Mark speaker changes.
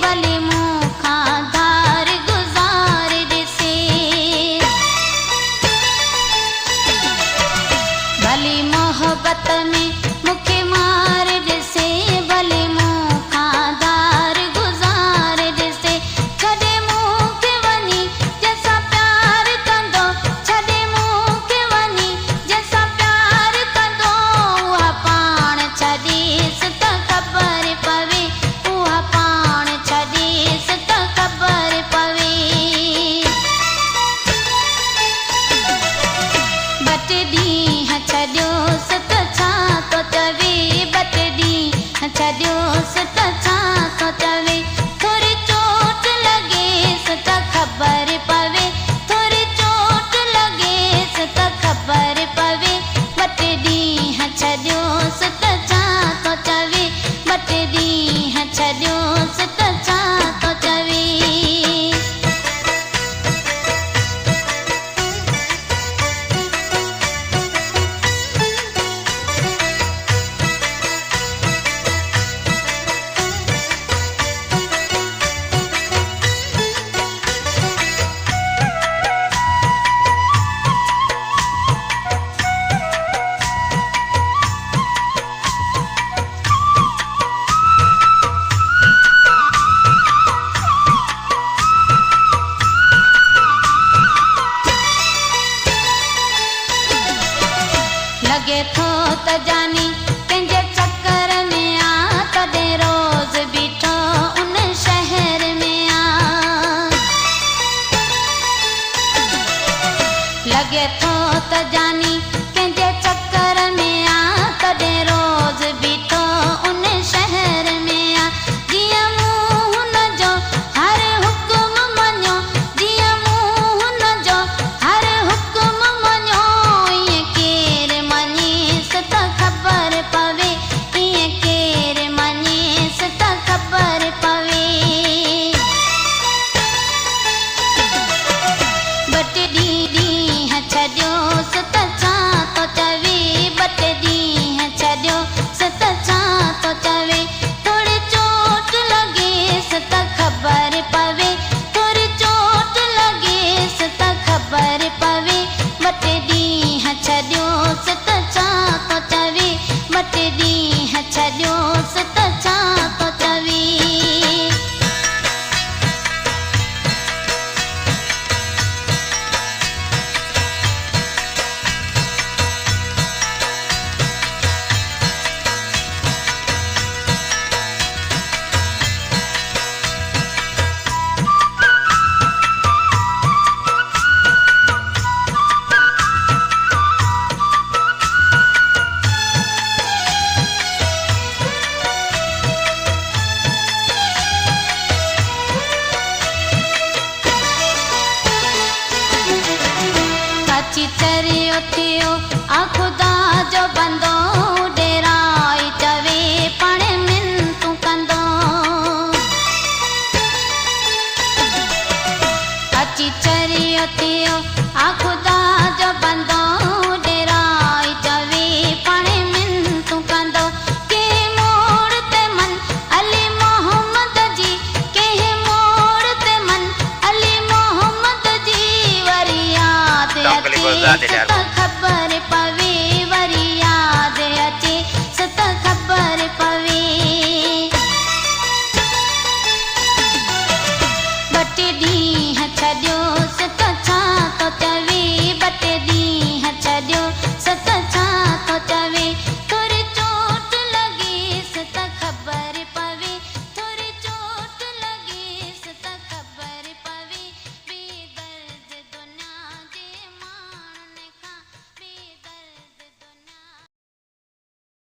Speaker 1: भले मूंखां धार गुज़ार ॾिसे भली मोहब्बत में मूंखे मार ॾिसे भले मूंखां धार गुज़ार ॾिसे छॾे मूंखे वञी जंहिंसां प्यार कंदो छॾे मूंखे वञी जंहिंसां प्यार कंदो उहा पाण छॾीसि त ख़बर पवे उहा पाण छॾीसि त ख़बर पवे ॿ टे ॾींहं छॾियोसि त छा थो चवे ॿ टे ॾींहं छॾियोसि त छा थो चवे थोरी चोट लॻेसि त ख़बर पवे थोरी चोट लॻेसि त ख़बर पवे ॿ टे ॾींहं छॾियोसि त छा थो चवे ॿ टे ॾींहं छॾियोसि त छा थो चवे लॻे थो त जानी कंहिंजे चक्कर में आ तॾहिं रोज़ बीठो उन शहर में आ लॻे थो त जानी कंहिंजे चक्कर में आ तॾहिं रोज़ बीठो उन शहर में आ जीअं मूं हुन जो हर हुकुम मञो जीअं मूं हुन जो हर हुकुम मञो ईअं केरु मञेसि त ख़बर पवे ईअं केरु मञेसि त ख़बर पवे ॿ टे ॾींहं छॾियोसि त छा थो चवे ॿ टे ॾींहं छॾियोसि त छा थो चवे थोरी चोट लॻेसि त ख़बर पवे थोरी चोट लॻेसि त ख़बर पवे ॿ टे ॾींहं छॾियोसि त छा थो चवे ॿ टे ॾींहं छॾियोसि त छा थो चवे अची चरियो थियो आ ख़ुदा जो बंदो डेराई चवे पाण मिनतूं कंदो अची चरियो थियो आ ख़ुदा जो बंदो डेराई चवे पाण मिनतूं कंदो कंहिं मोड़ ते मन अली मोहम्मद जी कंहिं मोड़ ते मन अली मोहम्मद जी वरी यादि अचे